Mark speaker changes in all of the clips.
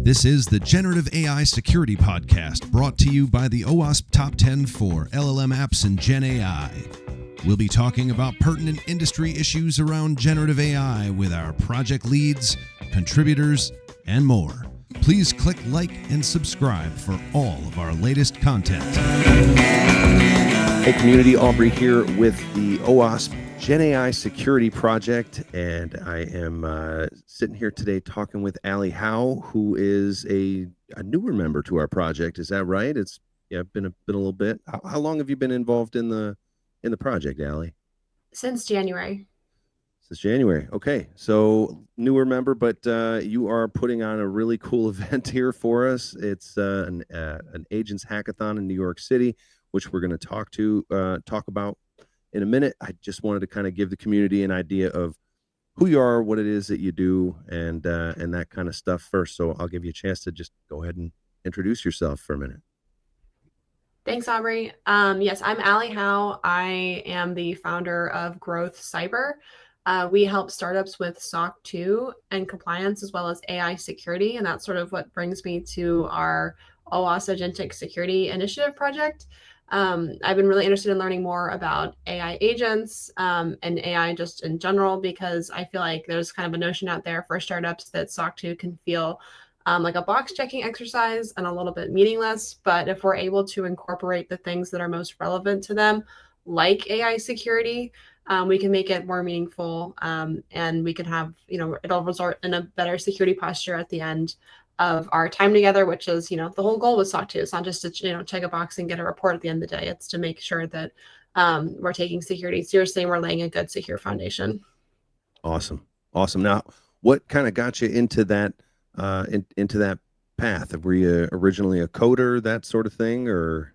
Speaker 1: This is the Generative AI Security Podcast, brought to you by the OWASP Top 10 for LLM apps and GenAI. We'll be talking about pertinent industry issues around generative AI with our project leads, contributors, and more. Please click like and subscribe for all of our latest content.
Speaker 2: Hey community, Aubrey here with the OWASP GenAI Security Project, and I am sitting here today talking with Ali Howe, who is a newer member to our project. Is that right? It's been a little bit. How long have you been involved in the project, Ali?
Speaker 3: Since January.
Speaker 2: Since January. Okay, so newer member, but you are putting on a really cool event here for us. It's an Agents Hackathon in New York City, which we're going to talk about in a minute. I just wanted to kind of give the community an idea of who you are, what it is that you do, and that kind of stuff first. So I'll give you a chance to just go ahead and introduce yourself for a minute.
Speaker 3: Thanks, Aubrey. Yes, I'm Ali Howe. I am the founder of Growth Cyber. We help startups with SOC 2 and compliance, as well as AI security. And that's sort of what brings me to our OWASP Agentic Security Initiative project. I've been really interested in learning more about AI agents and AI just in general, because I feel like there's kind of a notion out there for startups that SOC 2 can feel like a box checking exercise and a little bit meaningless. But if we're able to incorporate the things that are most relevant to them, like AI security, we can make it more meaningful, and we can have, it'll result in a better security posture at the end of our time together, which is, the whole goal with SOC 2. It's not just to, check a box and get a report at the end of the day. It's to make sure that we're taking security seriously and we're laying a good, secure foundation.
Speaker 2: Awesome. Now, what kind of got you into that into that path? Were you originally a coder, that sort of thing, or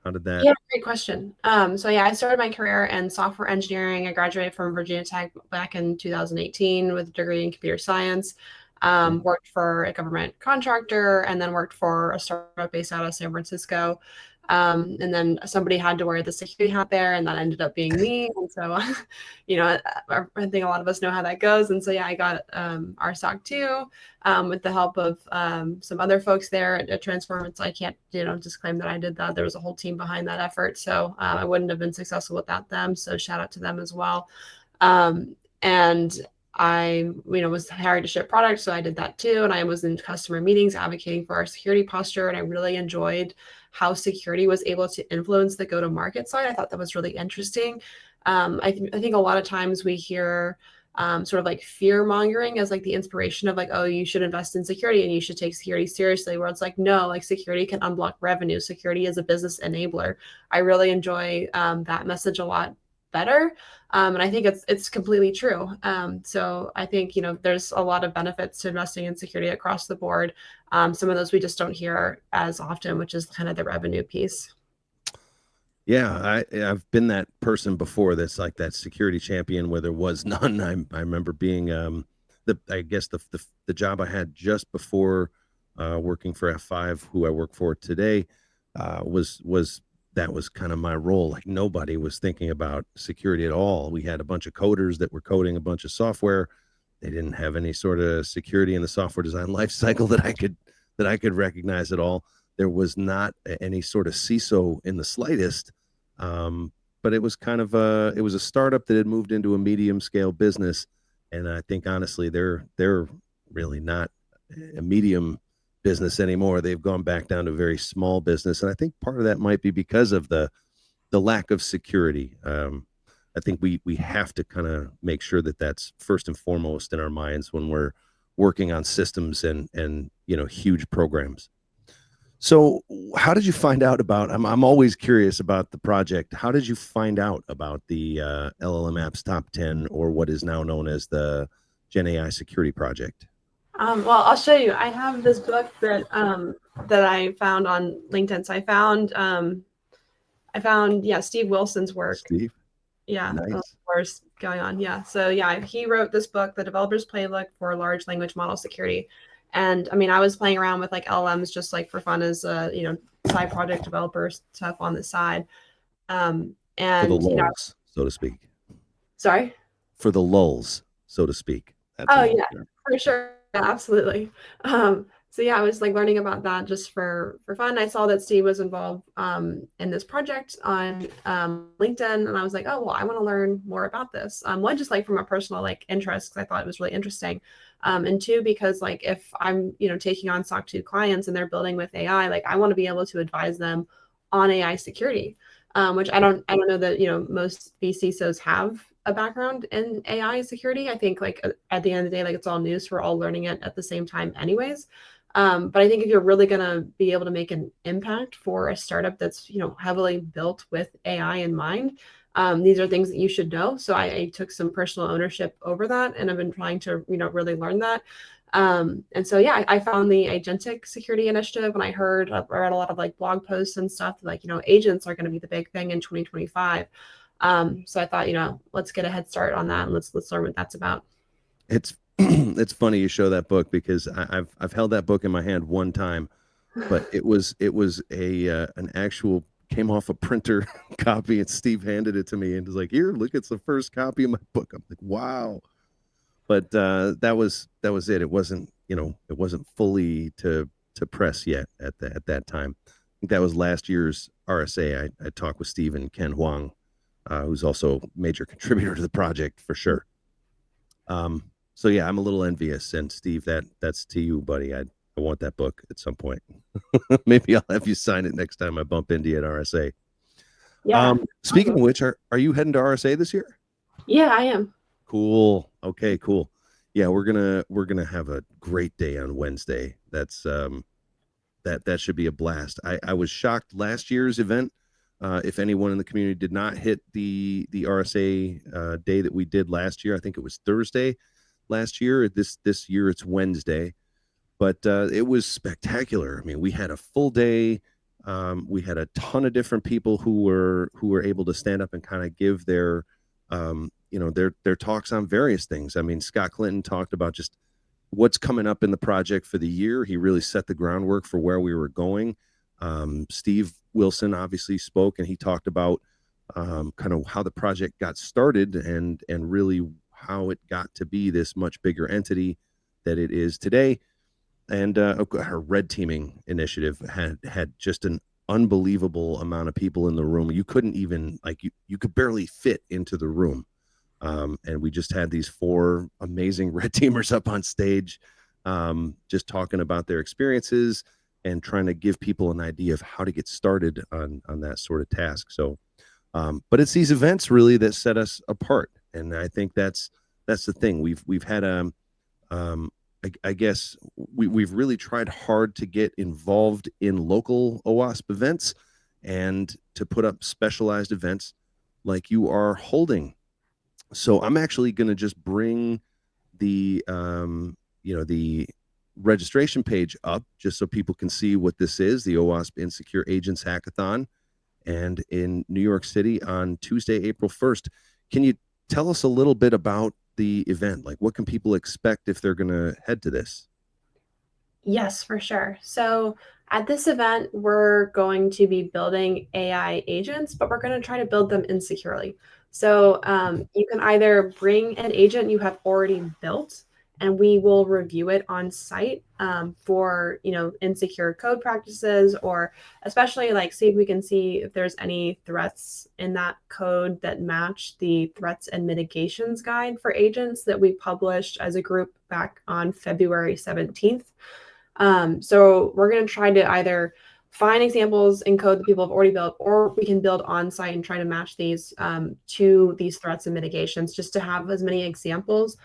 Speaker 2: how did that?
Speaker 3: Yeah, great question. I started my career in software engineering. I graduated from Virginia Tech back in 2018 with a degree in computer science. Worked for a government contractor, and then worked for a startup based out of San Francisco. And then somebody had to wear the security hat there, and that ended up being me. And so, I think a lot of us know how that goes. And so, I got our SOC 2 with the help of some other folks there at Transform. So I can't, just claim that I did that. There was a whole team behind that effort. So I wouldn't have been successful without them. So shout out to them as well. And I, was hired to ship products, so I did that too. And I was in customer meetings advocating for our security posture, and I really enjoyed how security was able to influence the go-to-market side. I thought that was really interesting. I think a lot of times we hear sort of like fear-mongering as like the inspiration of like, oh, you should invest in security and you should take security seriously, where it's like, no, like security can unblock revenue. Security is a business enabler. I really enjoy that message a lot better. And I think it's completely true. So I think, there's a lot of benefits to investing in security across the board. Some of those we just don't hear as often, which is kind of the revenue piece.
Speaker 2: Yeah, I've been that person before that's like that security champion where there was none. I remember being the job I had just before working for F5, who I work for today, that was kind of my role. Like nobody was thinking about security at all. We had a bunch of coders that were coding a bunch of software. They didn't have any sort of security in the software design lifecycle that I could recognize at all. There was not any sort of CISO in the slightest. But it was kind of it was a startup that had moved into a medium scale business. And I think honestly, they're really not a medium business anymore. They've gone back down to very small business, and I think part of that might be because of the lack of security. I think we have to kind of make sure that that's first and foremost in our minds when we're working on systems and huge programs. So how did you find out about? I'm always curious about the project. How did you find out about the LLM Apps Top 10, or what is now known as the GenAI Security Project?
Speaker 3: Well, I'll show you. I have this book that I found on LinkedIn. So I found Steve Wilson's work.
Speaker 2: Steve?
Speaker 3: Yeah,
Speaker 2: nice.
Speaker 3: What's going on. Yeah. So he wrote this book, The Developer's Playbook for Large Language Model Security. And I mean, I was playing around with like LLMs just like for fun as side project developer stuff on the side. And
Speaker 2: for the lulls, so to speak.
Speaker 3: Sorry?
Speaker 2: For the lulls, so to speak.
Speaker 3: That's for sure. absolutely. So yeah, I was like learning about that just for fun. I saw that Steve was involved in this project on LinkedIn, and I was like, oh well, I want to learn more about this. One, just like from a personal like interest, because I thought it was really interesting, and two, because like if I'm taking on SOC 2 clients and they're building with AI, like I want to be able to advise them on AI security, which I don't know that most vCISOs have a background in AI security. I think like at the end of the day, like it's all news. We're all learning it at the same time anyways. But I think if you're really going to be able to make an impact for a startup that's heavily built with AI in mind, these are things that you should know. So I took some personal ownership over that, and I've been trying to really learn that. And so yeah, I found the Agentic security initiative, and I read a lot of like blog posts and stuff like agents are going to be the big thing in 2025. So I thought, let's get a head start on that and let's learn what that's about.
Speaker 2: It's it's funny you show that book, because I've held that book in my hand one time, but it was an actual, came off a printer copy, and Steve handed it to me and was like, "Here, look, it's the first copy of my book." I'm like, "Wow." But that was it. It wasn't fully to press yet at that time. I think that was last year's RSA. I talked with Steve and Ken Huang, who's also a major contributor to the project for sure. So yeah, I'm a little envious. And Steve, that's to you, buddy. I want that book at some point. Maybe I'll have you sign it next time I bump into you at RSA.
Speaker 3: Yeah.
Speaker 2: Speaking of which, are you heading to RSA this year?
Speaker 3: Yeah, I am.
Speaker 2: Cool. Okay, cool. Yeah, we're gonna have a great day on Wednesday. That's that should be a blast. I was shocked last year's event. If anyone in the community did not hit the RSA day that we did last year, I think it was Thursday last year. This year it's Wednesday, but it was spectacular. I mean, we had a full day. We had a ton of different people who were able to stand up and kind of give their their talks on various things. I mean, Scott Clinton talked about just what's coming up in the project for the year. He really set the groundwork for where we were going. Steve Wilson obviously spoke, and he talked about kind of how the project got started and really how it got to be this much bigger entity that it is today. And her red teaming initiative had just an unbelievable amount of people in the room. You couldn't even you could barely fit into the room. And we just had these 4 amazing red teamers up on stage, just talking about their experiences and trying to give people an idea of how to get started on that sort of task. So, but it's these events really that set us apart. And I think that's the thing. We've had I guess we've really tried hard to get involved in local OWASP events and to put up specialized events like you are holding. So I'm actually going to just bring the the registration page up just so people can see what this is, the OWASP Insecure Agents Hackathon, and in New York City on Tuesday, April 1st. Can you tell us a little bit about the event? Like, what can people expect if they're going to head to this?
Speaker 3: Yes, for sure. So at this event, we're going to be building AI agents, but we're going to try to build them insecurely. So you can either bring an agent you have already built, and we will review it on site for insecure code practices, or especially like see if we can see if there's any threats in that code that match the threats and mitigations guide for agents that we published as a group back on February 17th. So we're going to try to either find examples in code that people have already built, or we can build on site and try to match these to these threats and mitigations, just to have as many examples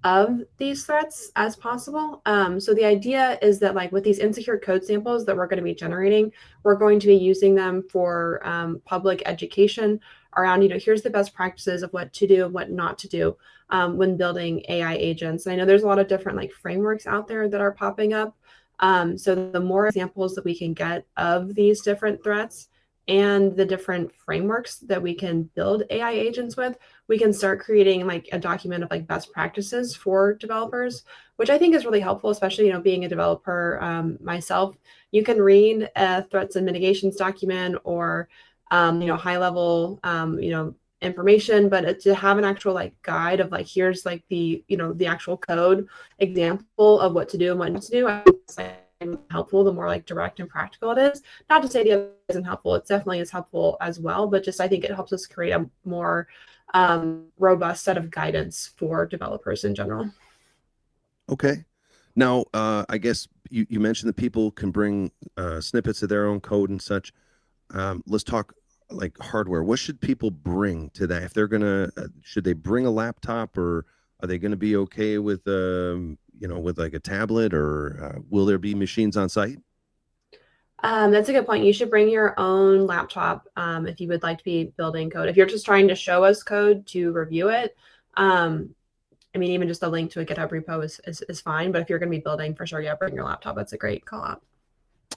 Speaker 3: of these threats as possible. So the idea is that like with these insecure code samples that we're going to be generating, we're going to be using them for public education around, here's the best practices of what to do and what not to do when building AI agents. And I know there's a lot of different like frameworks out there that are popping up. So the more examples that we can get of these different threats and the different frameworks that we can build AI agents with, we can start creating like a document of like best practices for developers, which I think is really helpful, especially, being a developer myself. You can read a threats and mitigations document or, high level, information, but to have an actual like guide of like, here's like the, the actual code example of what to do and what not to do, I think it's like helpful the more like direct and practical it is. Not to say the other isn't helpful, it definitely is helpful as well, but just I think it helps us create a more robust set of guidance for developers in general.
Speaker 2: Okay. Now, I guess you mentioned that people can bring snippets of their own code and such. Let's talk like hardware. What should people bring to that? If they're gonna, should they bring a laptop, or are they gonna be okay with, with like a tablet, or will there be machines on site?
Speaker 3: That's a good point. You should bring your own laptop if you would like to be building code. If you're just trying to show us code to review it, I mean, even just a link to a GitHub repo is fine. But if you're going to be building, for sure, yeah, bring your laptop. That's a great call out.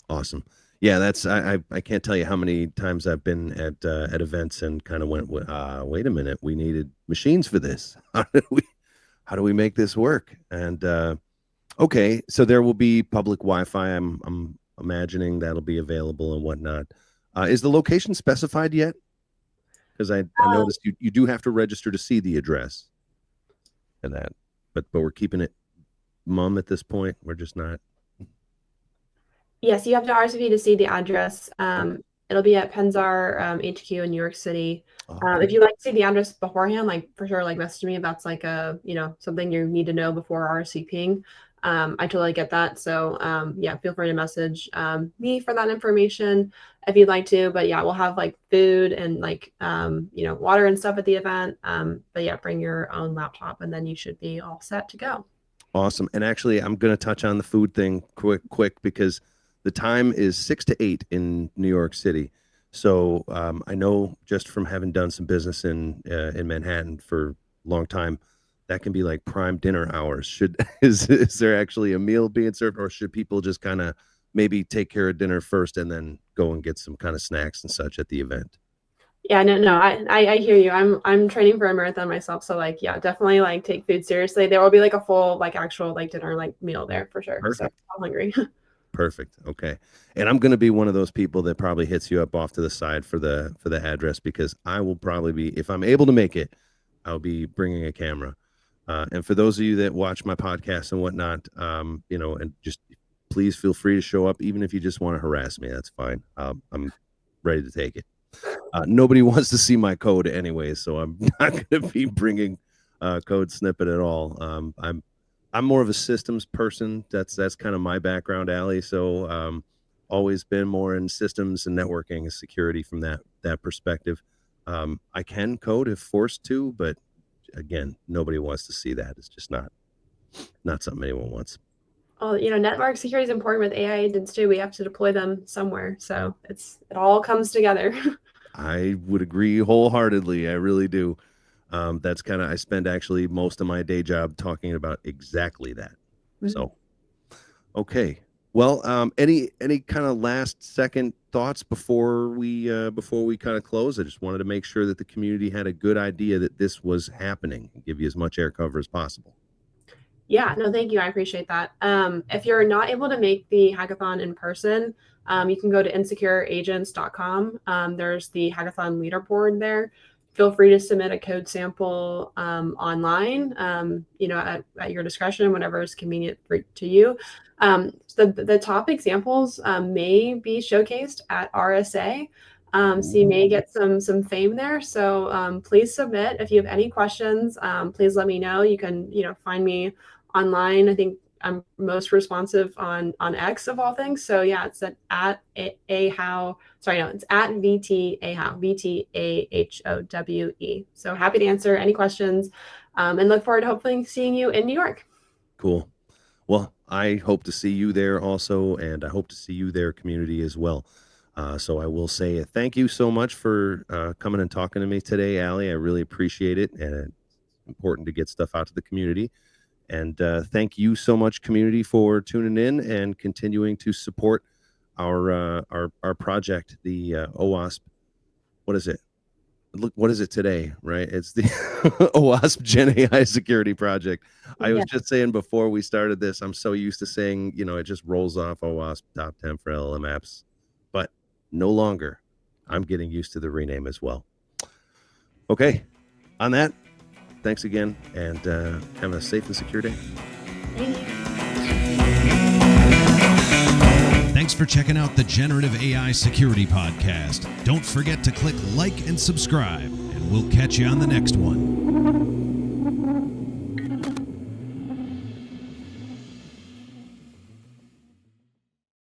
Speaker 2: Awesome. Yeah, that's I can't tell you how many times I've been at events and kind of went, wait a minute, we needed machines for this. How do we make this work? And okay, so there will be public Wi-Fi. I'm imagining that'll be available and whatnot. Is the location specified yet? Because I noticed you do have to register to see the address and that, but we're keeping it mum at this point. We're just not.
Speaker 3: Yes, you have to RSVP to see the address. It'll be at Penzar HQ in New York City. If you'd like to see the address beforehand, like for sure, like message me if that's like a, something you need to know before RSVPing. I totally get that. So yeah, feel free to message me for that information if you'd like to. But yeah, we'll have like food and like, water and stuff at the event. But yeah, bring your own laptop and then you should be all set to go.
Speaker 2: Awesome. And actually, I'm going to touch on the food thing quick because the time is 6 to 8 in New York City. So I know just from having done some business in Manhattan for a long time, that can be like prime dinner hours. Is there actually a meal being served, or should people just kind of maybe take care of dinner first and then go and get some kind of snacks and such at the event?
Speaker 3: Yeah, no, I hear you. I'm training for a marathon myself, so like, yeah, definitely like take food seriously. There will be like a full like actual like dinner like meal there for sure.
Speaker 2: Perfect.
Speaker 3: So I'm hungry.
Speaker 2: Perfect. Okay. And I'm going to be one of those people that probably hits you up off to the side for the address, because I will probably be, if I'm able to make it, I'll be bringing a camera. And for those of you that watch my podcast and whatnot, and just please feel free to show up, even if you just want to harass me. That's fine. I'm ready to take it. Nobody wants to see my code anyway, so I'm not going to be bringing code snippet at all. I'm more of a systems person. That's kind of my background, Alie. So always been more in systems and networking and security from that perspective. I can code if forced to, but again, nobody wants to see that. It's just not something anyone wants.
Speaker 3: Well, network security is important with AI agents too. We have to deploy them somewhere, so it all comes together.
Speaker 2: I would agree wholeheartedly. I really do. That's kind of, I spend actually most of my day job talking about exactly that. Mm-hmm. So, okay. Well, any kind of last second thoughts before we kind of close? I just wanted to make sure that the community had a good idea that this was happening and give you as much air cover as possible.
Speaker 3: Yeah, no, thank you. I appreciate that. If you're not able to make the hackathon in person, you can go to insecureagents.com. There's the hackathon leaderboard there. Feel free to submit a code sample online, at your discretion, whenever is convenient to you. The top examples may be showcased at RSA. So you may get some fame there. So please submit. If you have any questions, please let me know. You can, find me online. I think I'm most responsive on X of all things. So yeah, it's at Ahowe. Sorry, no, it's at vTAhowe, VTAHOWE. So happy to answer any questions, and look forward to hopefully seeing you in New York.
Speaker 2: Cool. Well, I hope to see you there also, and I hope to see you there, community, as well. So I will say thank you so much for coming and talking to me today, Alie. I really appreciate it, and it's important to get stuff out to the community. And thank you so much, community, for tuning in and continuing to support our project, the OWASP. What is it? Look, what is it today? Right? It's the OWASP GenAI Security Project. I was just saying before we started this, I'm so used to saying, it just rolls off OWASP Top 10 for LLM apps, but no longer. I'm getting used to the rename as well. Okay. On that, thanks again, and have a safe and secure day.
Speaker 3: Thank you.
Speaker 1: Thanks for checking out the Generative AI Security Podcast. Don't forget to click like and subscribe, and we'll catch you on the next one.